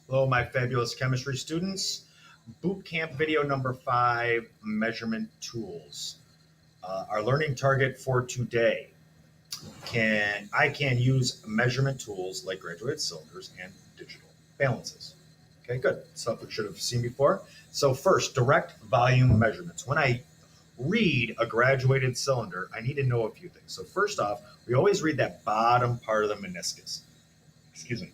Hello, my fabulous chemistry students. Boot camp video number 5, measurement tools. Our learning target for today. I can use measurement tools like graduated cylinders and digital balances. Okay, good. Stuff we should have seen before. So first, direct volume measurements. When I read a graduated cylinder, I need to know a few things. So first off, we always read that bottom part of the meniscus. Excuse me.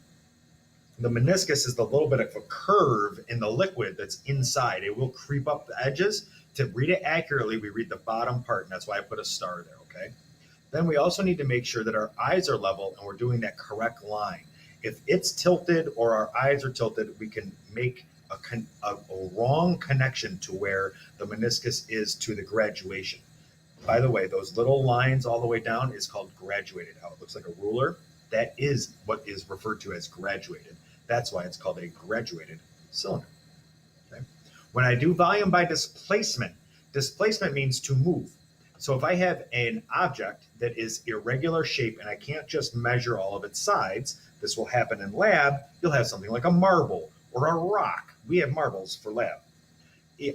The meniscus is the little bit of a curve in the liquid that's inside. It will creep up the edges. To read it accurately, we read the bottom part, and that's why I put a star there, okay? Then we also need to make sure that our eyes are level and we're doing that correct line. If it's tilted or our eyes are tilted, we can make a wrong connection to where the meniscus is to the graduation. By the way, those little lines all the way down is called graduated. How it looks like a ruler, that is what is referred to as graduated. That's why it's called a graduated cylinder. Okay? When I do volume by displacement, displacement means to move. So if I have an object that is irregular shape and I can't just measure all of its sides, this will happen in lab. You'll have something like a marble or a rock. We have marbles for lab.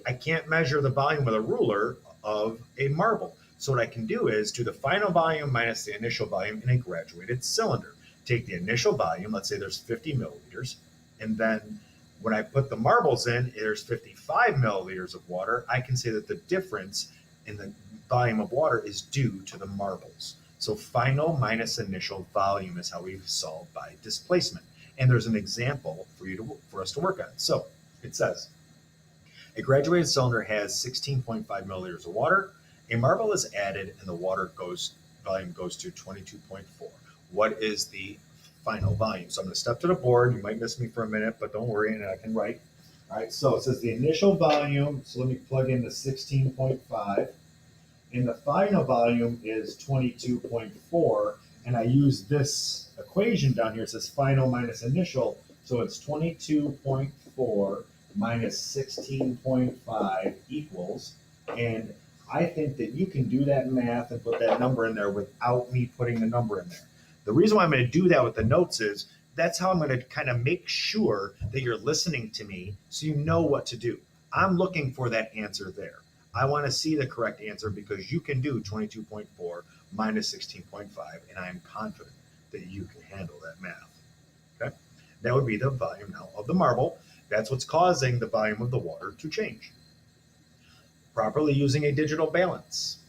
I can't measure the volume with a ruler of a marble. So what I can do is do the final volume minus the initial volume in a graduated cylinder. Take the initial volume, let's say there's 50 milliliters, and then when I put the marbles in, there's 55 milliliters of water. I can say that the difference in the volume of water is due to the marbles. So final minus initial volume is how we solve by displacement. And there's an example for us to work on. So it says, a graduated cylinder has 16.5 milliliters of water. A marble is added and the volume goes to 22.4. What is the final volume? So I'm going to step to the board. You might miss me for a minute, but don't worry, and I can write. All right, so it says the initial volume. So let me plug in the 16.5. And the final volume is 22.4. And I use this equation down here. It says final minus initial. So it's 22.4 minus 16.5 equals. And I think that you can do that math and put that number in there without me putting the number in there. The reason why I'm going to do that with the notes is that's how I'm going to kind of make sure that you're listening to me so you know what to do. I'm looking for that answer there. I want to see the correct answer because you can do 22.4 minus 16.5, and I am confident that you can handle that math. Okay? That would be the volume now of the marble. That's what's causing the volume of the water to change. Properly using a digital balance.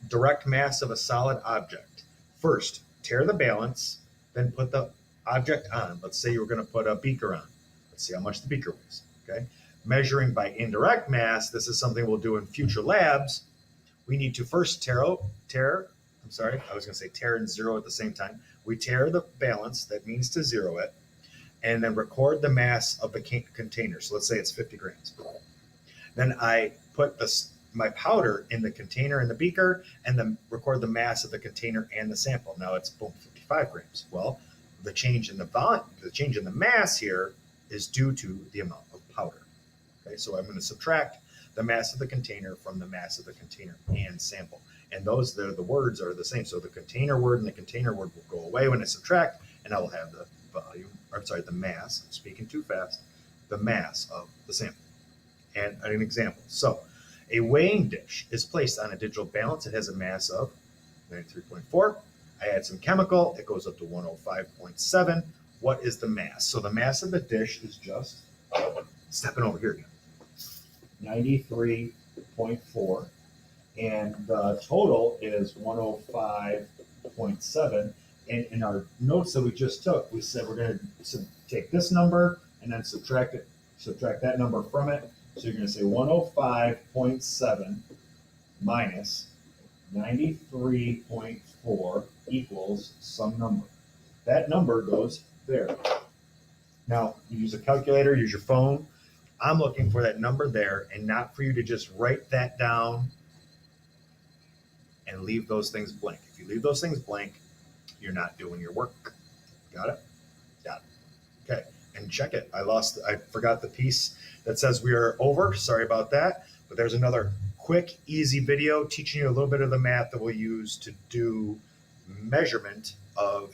Direct mass of a solid object. First, tear the balance, then put the object on. Let's say you were going to put a beaker on. Let's see how much the beaker weighs. Okay. Measuring by indirect mass, this is something we'll do in future labs. We need to first tear and zero at the same time. We tear the balance, that means to zero it, and then record the mass of the container. So let's say it's 50 grams. Then I put my powder in the container in the beaker and then record the mass of the container and the sample. Now it's boom, 55 grams. Well, the change in the mass here is due to the amount of powder. Okay, so I'm going to subtract the mass of the container from the mass of the container and sample. And the words are the same. So the container word and the container word will go away when I subtract, and I will have the mass, I'm speaking too fast, the mass of the sample. And an example. So a weighing dish is placed on a digital balance. It has a mass of 93.4. I add some chemical. It goes up to 105.7. What is the mass? So the mass of the dish is just, stepping over here again, 93.4. And the total is 105.7. And in our notes that we just took, we said we're going to take this number and then subtract that number from it. So you're going to say 105.7 minus 93.4 equals some number. That number goes there. Now, you use a calculator, use your phone. I'm looking for that number there and not for you to just write that down and leave those things blank. If you leave those things blank, you're not doing your work. Got it? Got it. Okay. And check it. I forgot the piece that says we are over. Sorry about that. But there's another quick, easy video teaching you a little bit of the math that we'll use to do measurement of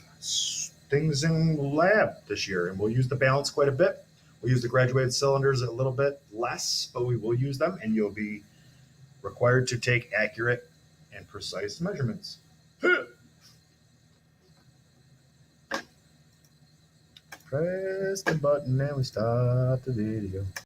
things in lab this year. And we'll use the balance quite a bit. We'll use the graduated cylinders a little bit less, but we will use them, and you'll be required to take accurate and precise measurements. Press the button and we stop the video.